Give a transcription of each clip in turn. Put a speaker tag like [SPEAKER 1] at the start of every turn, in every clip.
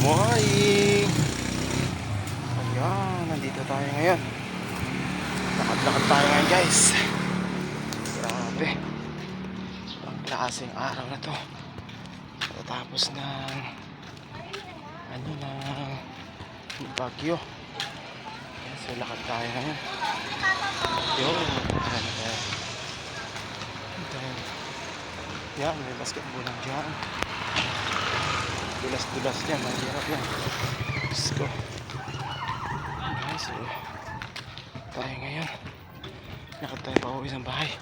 [SPEAKER 1] Morning! Ayan, nandito tayo ngayon. Lakad-lakad tayo ngayon, guys. Grabe. Ang klaseng araw na to. Tapos ng bagyo. So lakad tayo ngayon. Yun. Yan, may basketball lang dyan. Dulas-dulas yan, mahirap yan. Let's go. Okay, so tayo ngayon. Lakad tayo pa uwi sa bahay.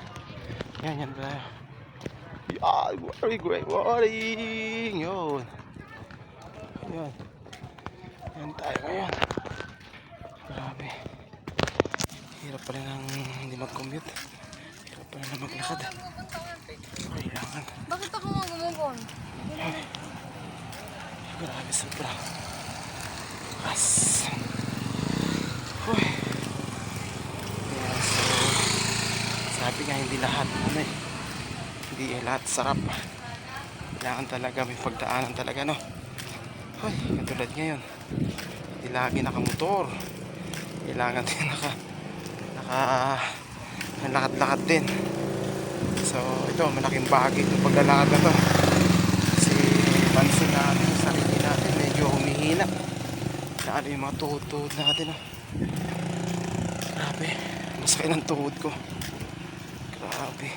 [SPEAKER 1] Yan ba? Yeah, very great morning. Yun. Yan tayo ngayon. Grabe. Hirap pa rin ang hindi mag-commute. Hirap pa rin na maglakad. Kailangan.
[SPEAKER 2] Bakit ako mag-move?
[SPEAKER 1] Grabe, sobra. As. Uy. Yeah, so sabi nga hindi lahat hindi lahat sarap. Kailangan talaga may pagdaanan talaga, no? Uy, katulad ngayon, hindi lagi nakamotor. Kailangan din lakad-lakad din. So ito, malaking bagay itong paglalakad na to. Kasi pansin natin sa sarili natin, medyo humihina. Lalo yung mga tuhod-tuhod natin, no? Grabe, masakit ang tuhod ko. Grabe.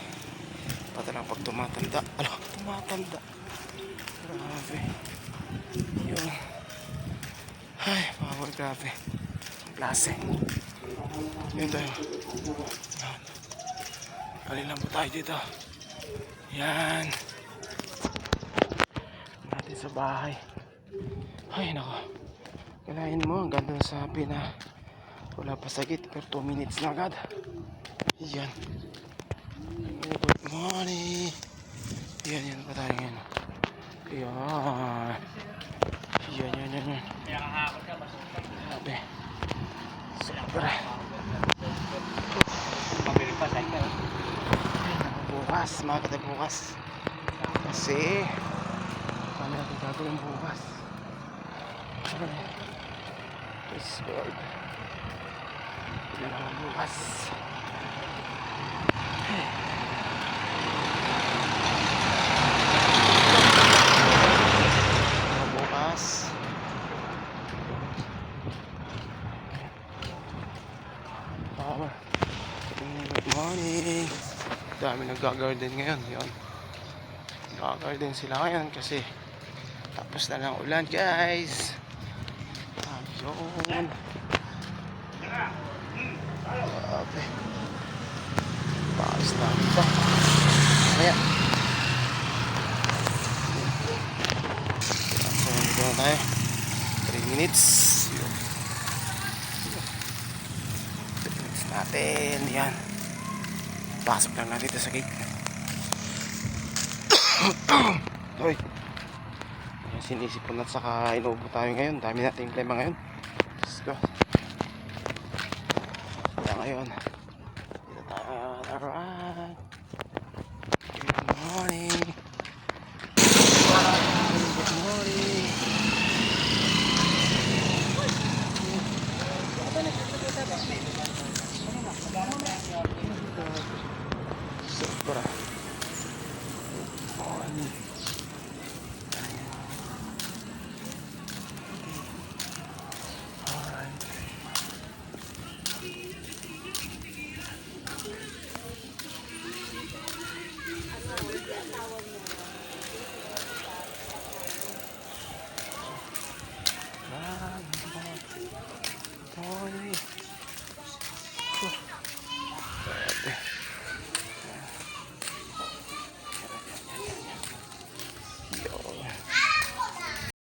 [SPEAKER 1] Pati lang pag tumatanda. Tumatanda. Grabe. Yun. Ay, power, grabe. Ang klase. Yun tayo. Kalilang po tayo dito. Yan. Natin sa bahay. Ay, nako. Kailangan mo, ang ganda sa na wala pa sagit, pero 2 minutes na agad. Yan. Good morning. Yan pa tayo ngayon. Yan. Grabe. Sobra. Bukas, makakita bukas. Kasi paano natin gagawin bukas? Please Lord. Yan naman bukas. Power. Good morning. Dami nag-garden ngayon. Yun. Nag-garden sila ngayon kasi tapos na lang ulan, guys. Ayun. Grabe. Paas na ito. Ayan. So, nandito na tayo. 3 minutes. Yun. 3 minutes natin. Yan. Pasok lang natin ito sa gate. Hoy. Sinisipon at saka inuubo tayo ngayon. Dami natin klema ngayon. Let's go. Kaya ngayon dito tayo. Alright. Good morning. Good morning. Sobra. Morning. Morning.